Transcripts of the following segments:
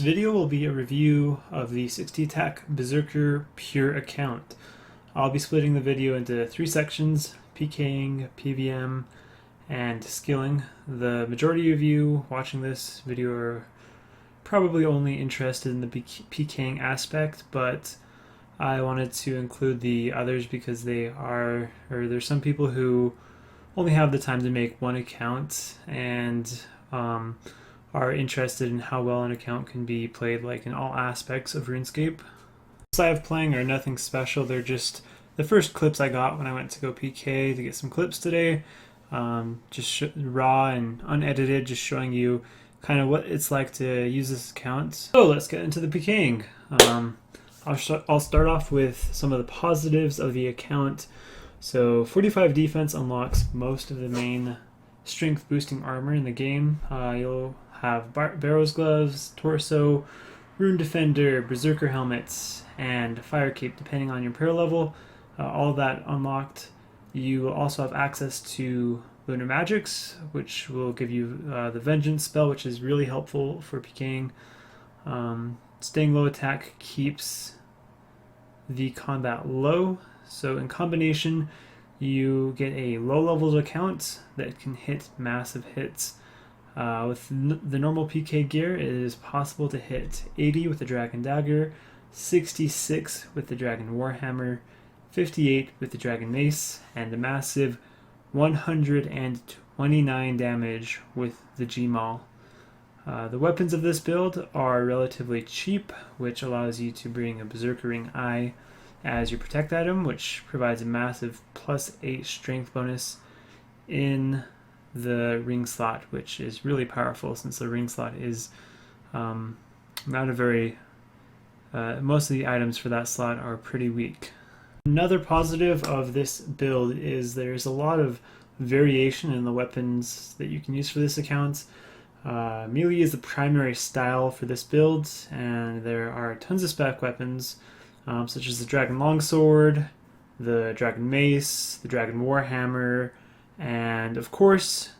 This video will be a review of the 60 attack Berserker pure account. I'll be splitting the video into 3 sections: pking, PVM, and skilling. The majority of you watching this video are probably only interested in the pking aspect, but I wanted to include the others because there's some people who only have the time to make one account and are interested in how well an account can be played like in all aspects of RuneScape. The I have playing are nothing special. They're just the first clips I got when I went to go PK to get some clips today. Just raw and unedited, just showing you kind of what it's like to use this account. So let's get into the PKing. I'll start off with some of the positives of the account. So 45 defense unlocks most of the main strength boosting armor in the game. You'll have Barrow's gloves, torso, rune defender, berserker helmets, and fire cape depending on your prayer level. All of that unlocked. You will also have access to lunar magics, which will give you the vengeance spell, which is really helpful for PKing. Staying low attack keeps the combat low, so in combination you get a low levels account that can hit massive hits. With the normal PK gear, it is possible to hit 80 with the Dragon Dagger, 66 with the Dragon Warhammer, 58 with the Dragon Mace, and a massive 129 damage with the G-Maul. The weapons of this build are relatively cheap, which allows you to bring a Berserker Ring Eye as your protect item, which provides a massive +8 strength bonus in the ring slot, which is really powerful since the ring slot is not a very most of the items for that slot are pretty weak. Another positive of this build is there's a lot of variation in the weapons that you can use for this account. Melee is the primary style for this build, and there are tons of spec weapons such as the Dragon Longsword, the Dragon Mace, the Dragon Warhammer, and of course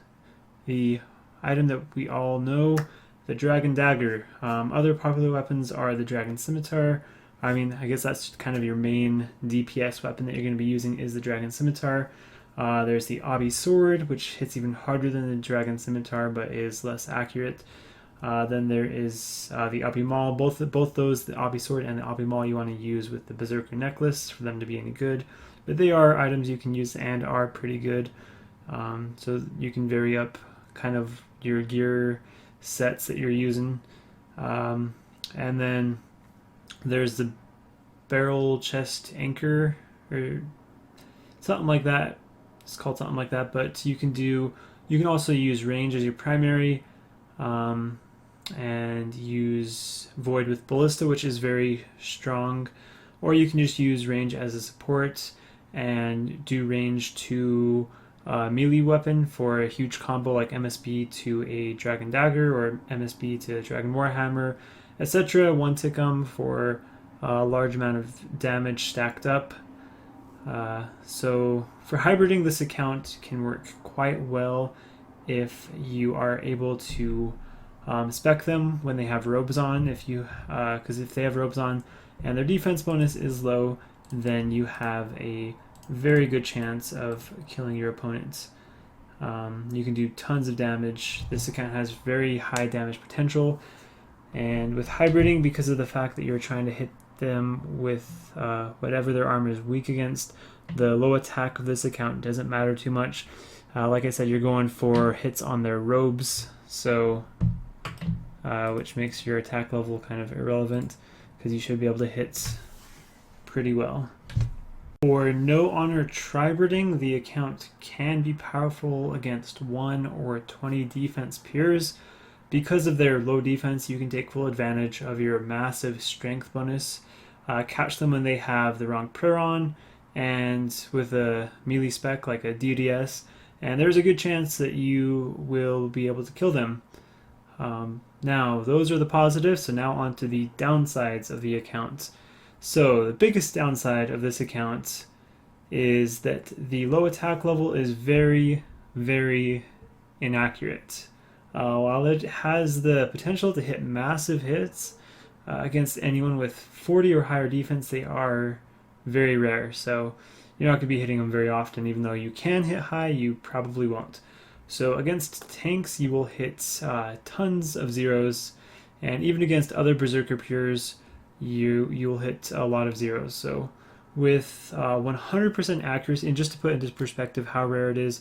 the item that we all know, the Dragon Dagger. Other popular weapons are the Dragon Scimitar. I guess that's kind of your main DPS weapon that you're going to be using is the Dragon Scimitar. There's the Obby Sword, which hits even harder than the Dragon Scimitar but is less accurate. Then there is the Obby Maul. Both those, the Obby Sword and the Obby Maul, you want to use with the Berserker Necklace for them to be any good. But they are items you can use and are pretty good. So you can vary up kind of your gear sets that you're using. And then there's the Barrel Chest Anchor, or something like that. It's called something like that, but you can also use range as your primary, and use Void with Ballista, which is very strong, or you can just use range as a support and do range to melee weapon for a huge combo like MSB to a Dragon Dagger or MSB to a Dragon Warhammer, etc. One tickum for a large amount of damage stacked up. So for hybriding, this account can work quite well if you are able to spec them when they have robes on. Because if they have robes on and their defense bonus is low, then you have a very good chance of killing your opponents. You can do tons of damage. This account has very high damage potential, and with hybriding, because of the fact that you're trying to hit them with whatever their armor is weak against, the low attack of this account doesn't matter too much. Like I said, you're going for hits on their robes, so which makes your attack level kind of irrelevant because you should be able to hit pretty well. For no honor tribriding, the account can be powerful against 1 or 20 defense peers. Because of their low defense, you can take full advantage of your massive strength bonus. Catch them when they have the wrong prayer on, and with a melee spec like a DDS, and there's a good chance that you will be able to kill them. Now, those are the positives, so now on to the downsides of the account. So the biggest downside of this account is that the low attack level is very, very inaccurate. While it has the potential to hit massive hits against anyone with 40 or higher defense, they are very rare. So you're not going to be hitting them very often. Even though you can hit high, you probably won't. So against tanks, you will hit tons of zeros, and even against other Berserker Pures, you'll hit a lot of zeros. So with 100% accuracy, and just to put into perspective how rare it is,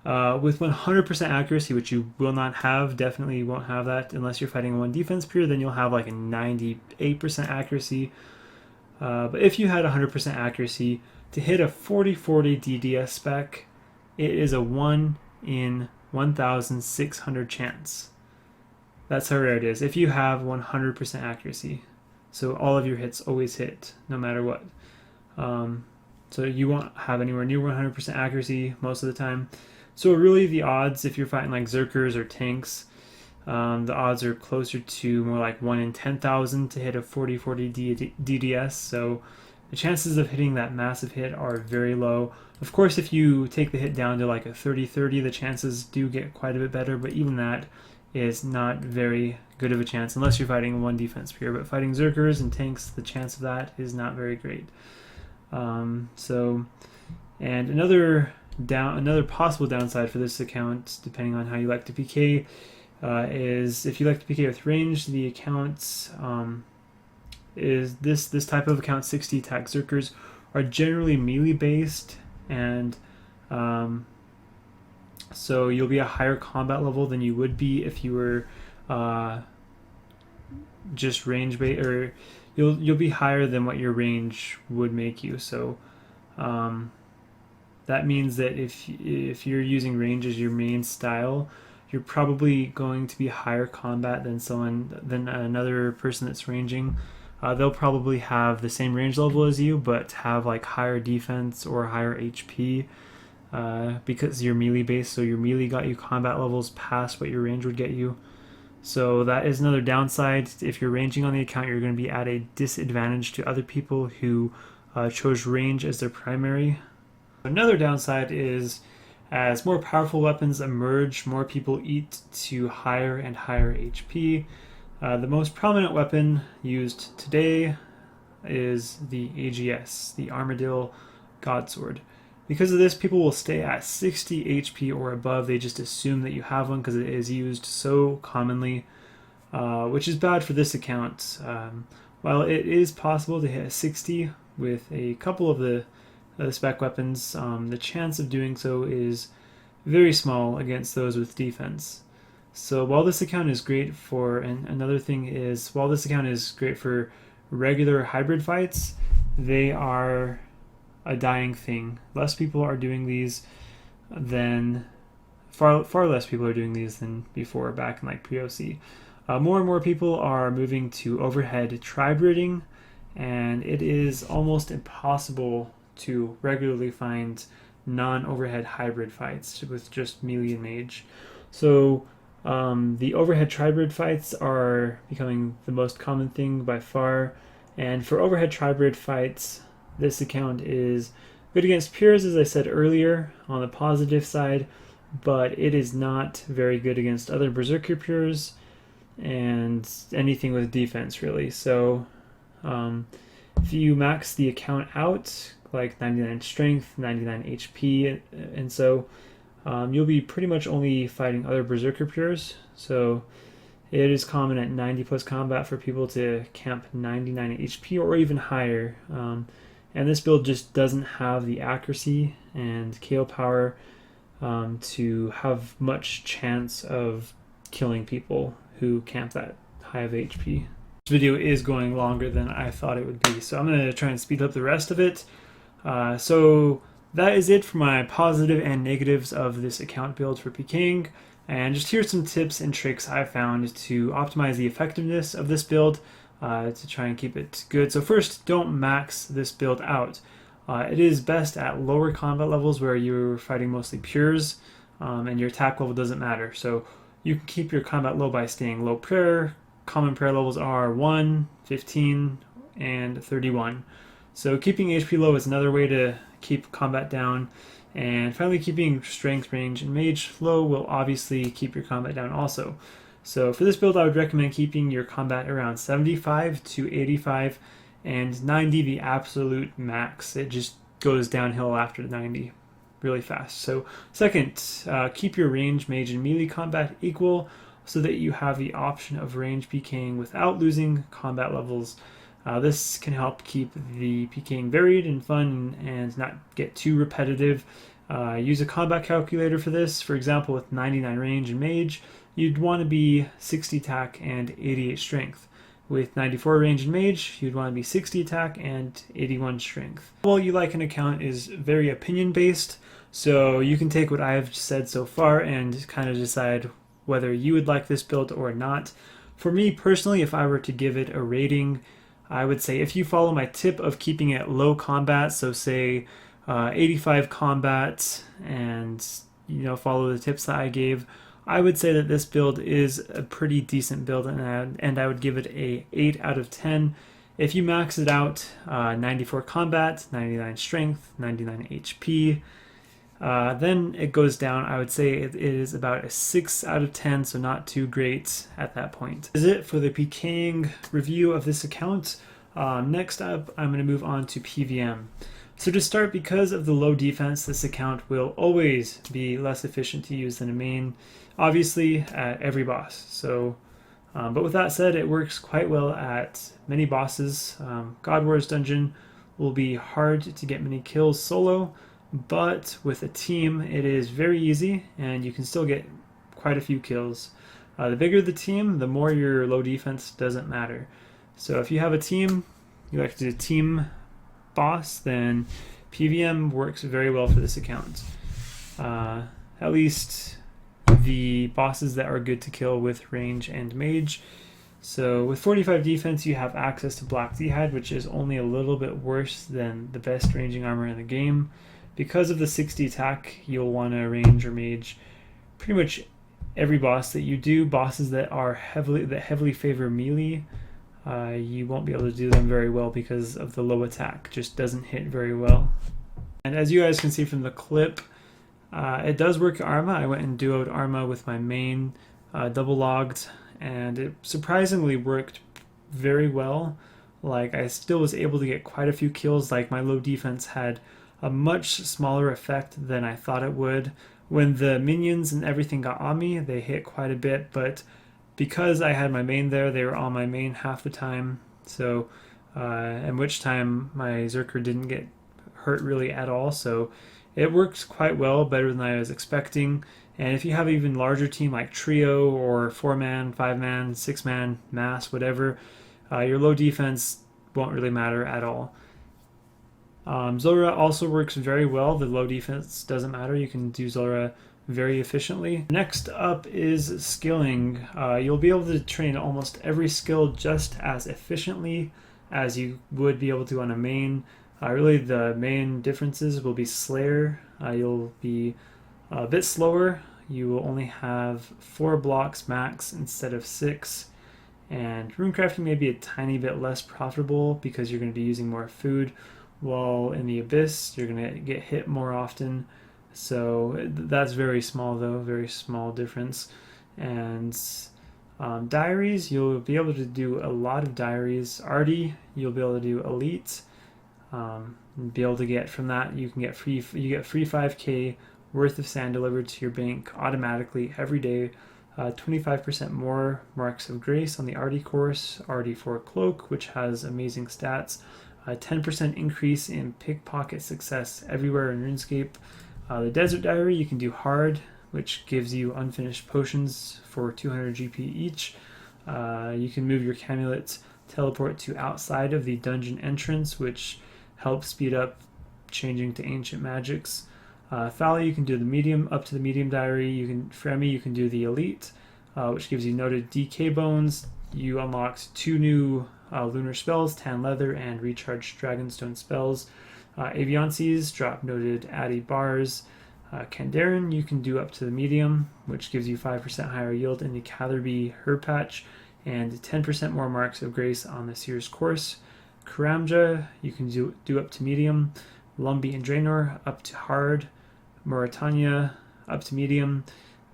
with 100% accuracy, which you will not have, definitely won't have that unless you're fighting one defense pure, then you'll have like a 98% accuracy. But if you had 100% accuracy, to hit a 40-40 DDS spec, it is a 1 in 1,600 chance. That's how rare it is if you have 100% accuracy. So all of your hits always hit, no matter what. So you won't have anywhere near 100% accuracy most of the time. So really the odds, if you're fighting like Zerkers or tanks, the odds are closer to more like 1 in 10,000 to hit a 40-40 DDS. So the chances of hitting that massive hit are very low. Of course, if you take the hit down to like a 30-30, the chances do get quite a bit better, but even that is not very good of a chance unless you're fighting one defense pure. But fighting Zerkers and tanks, the chance of that is not very great. And another possible downside for this account, depending on how you like to PK, is if you like to PK with range, the account is this type of account. 60 attack Zerkers are generally melee based, and so you'll be a higher combat level than you would be if you were just range based, or you'll be higher than what your range would make you. So that means that if you're using range as your main style, you're probably going to be higher combat than another person that's ranging. They'll probably have the same range level as you, but have like higher defense or higher HP because you're melee based. So your melee got you combat levels past what your range would get you. So that is another downside. If you're ranging on the account, you're going to be at a disadvantage to other people who chose range as their primary. Another downside is as more powerful weapons emerge, more people eat to higher and higher HP. The most prominent weapon used today is the AGS, the Armadillo Godsword. Because of this, people will stay at 60 HP or above. They just assume that you have one because it is used so commonly, which is bad for this account. While it is possible to hit a 60 with a couple of the spec weapons, the chance of doing so is very small against those with defense. So while this account is great for, and another thing is, while this account is great for regular hybrid fights, they are a dying thing. Less people are doing these than, far less people are doing these than before, back in like pre-OC. More and more people are moving to overhead tribe raiding, and it is almost impossible to regularly find non-overhead hybrid fights with just melee and mage. So the overhead tribe raid fights are becoming the most common thing by far, and for overhead tribe raid fights, this account is good against pures, as I said earlier, on the positive side, but it is not very good against other Berserker pures and anything with defense, really. So if you max the account out, like 99 strength, 99 HP, and so you'll be pretty much only fighting other Berserker pures. So it is common at 90 plus combat for people to camp 99 HP or even higher. And this build just doesn't have the accuracy and KO power to have much chance of killing people who camp that high of HP. This video is going longer than I thought it would be, so I'm going to try and speed up the rest of it. So that is it for my positive and negatives of this account build for pking. And just here's some tips and tricks I found to optimize the effectiveness of this build to try and keep it good. So first, don't max this build out. It is best at lower combat levels where you're fighting mostly pures and your attack level doesn't matter. So you can keep your combat low by staying low prayer. Common prayer levels are 1, 15, and 31. So keeping HP low is another way to keep combat down. And finally, keeping strength, range, and mage low will obviously keep your combat down also. So for this build, I would recommend keeping your combat around 75 to 85 and 90 the absolute max. It just goes downhill after 90 really fast. So second, keep your range, mage, and melee combat equal so that you have the option of range PKing without losing combat levels. This can help keep the PKing varied and fun and not get too repetitive. Use a combat calculator for this. For example, with 99 range and mage, you'd want to be 60 attack and 88 strength. With 94 range and mage, you'd want to be 60 attack and 81 strength. All you like an account is very opinion based, so you can take what I've said so far and kind of decide whether you would like this build or not. For me personally, if I were to give it a rating, I would say if you follow my tip of keeping it low combat, so say 85 combat, and follow the tips that I gave, I would say that this build is a pretty decent build, and I would give it a 8 out of 10. If you max it out, 94 combat, 99 strength, 99 HP, then it goes down. I would say it is about a 6 out of 10, so not too great at that point. This is it for the PKing review of this account. Next up, I'm going to move on to PVM. So to start, because of the low defense, this account will always be less efficient to use than a main, obviously at every boss. So, but with that said, it works quite well at many bosses. God War's dungeon will be hard to get many kills solo, but with a team it is very easy and you can still get quite a few kills. The bigger the team, the more your low defense doesn't matter. So if you have a team, you like to do team boss, then PVM works very well for this account. At least the bosses that are good to kill with range and mage. So with 45 defense, you have access to Black D'hide, which is only a little bit worse than the best ranging armor in the game. Because of the 60 attack, you'll want to range or mage pretty much every boss that you do. Bosses that heavily favor melee, you won't be able to do them very well because of the low attack. Just doesn't hit very well. And as you guys can see from the clip, it does work Arma. I went and duoed Arma with my main, double logged, and it surprisingly worked very well. Like, I still was able to get quite a few kills. Like, my low defense had a much smaller effect than I thought it would. When the minions and everything got on me, they hit quite a bit, but because I had my main there, they were on my main half the time. So, in which time my Berserker didn't get hurt really at all. So it works quite well, better than I was expecting. And if you have an even larger team like Trio or 4-man, 5-man, 6-man, Mass, whatever, your low defense won't really matter at all. Zulrah also works very well. The low defense doesn't matter. You can do Zulrah very efficiently. Next up is skilling. You'll be able to train almost every skill just as efficiently as you would be able to on a main. Really, the main differences will be Slayer. You'll be a bit slower. You will only have 4 blocks max instead of 6. And runecrafting may be a tiny bit less profitable because you're going to be using more food, while in the Abyss you're going to get hit more often. So that's very small though, very small difference. And diaries, you'll be able to do a lot of diaries. Arty, you'll be able to do elite. Be able to get from that, you get free 5k worth of sand delivered to your bank automatically every day. 25% more marks of grace on the Arty course. Arty 4 cloak, which has amazing stats. 10% increase in pickpocket success everywhere in RuneScape. The Desert Diary, you can do hard, which gives you unfinished potions for 200 GP each. You can move your Camulets teleport to outside of the dungeon entrance, which helps speed up changing to ancient magics. Thali, you can do the medium, up to the medium diary. Fremi, you can do the elite, which gives you noted DK bones. You unlocked 2 new lunar spells, tan leather and recharged dragonstone spells. Aviances drop noted Addy bars. Kandaren, you can do up to the medium, which gives you 5% higher yield in the Catherby herb patch and 10% more marks of grace on the Seer's course. Karamja, you can do up to medium. Lumby and Draenor up to hard. Mauritania up to medium,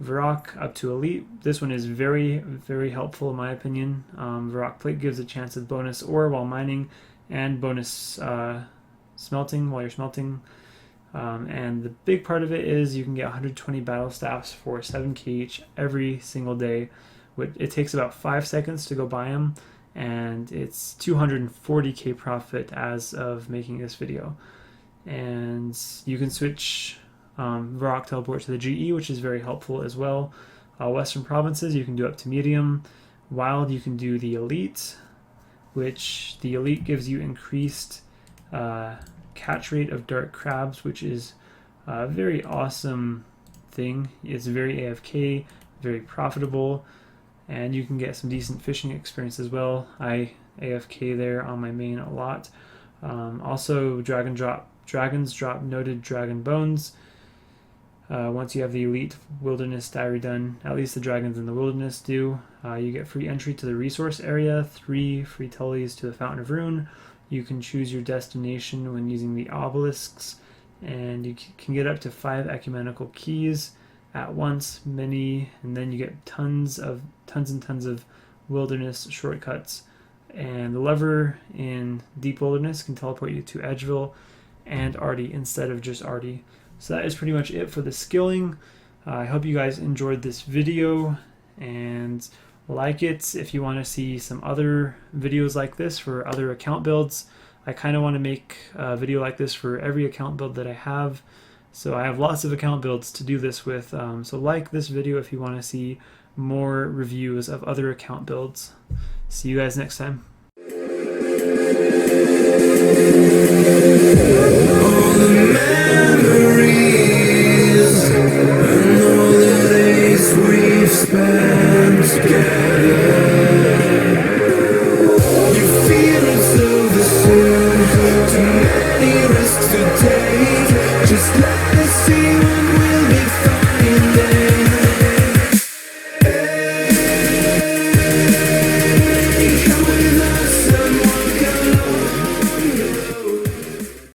Varrock up to elite. This one is very, very helpful in my opinion. Varrock plate gives a chance of bonus ore while mining and bonus smelting while you're smelting. And the big part of it is you can get 120 battle staffs for 7k each every single day. It takes about 5 seconds to go buy them, and it's 240k profit as of making this video. And you can switch Varrock teleport to the GE, which is very helpful as well. Western provinces you can do up to medium. Wild you can do the elite, which the elite gives you increased catch rate of dark crabs, which is a very awesome thing. It's very AFK, very profitable, and you can get some decent fishing experience as well. I AFK there on my main a lot. Also dragons drop noted dragon bones. Once you have the elite wilderness diary done, at least the dragons in the wilderness do, you get free entry to the resource area, 3 free tullies to the Fountain of Rune. You can choose your destination when using the obelisks, and you can get up to 5 ecumenical keys at once, and then you get tons and tons of wilderness shortcuts. And the lever in Deep Wilderness can teleport you to Edgeville and Artie instead of just Artie. So that is pretty much it for the skilling. I hope you guys enjoyed this video, and like it if you want to see some other videos like this for other account builds. I kind of want to make a video like this for every account build that I have. So I have lots of account builds to do this with. So like this video if you want to see more reviews of other account builds. See you guys next time. You feel it so the soon, too many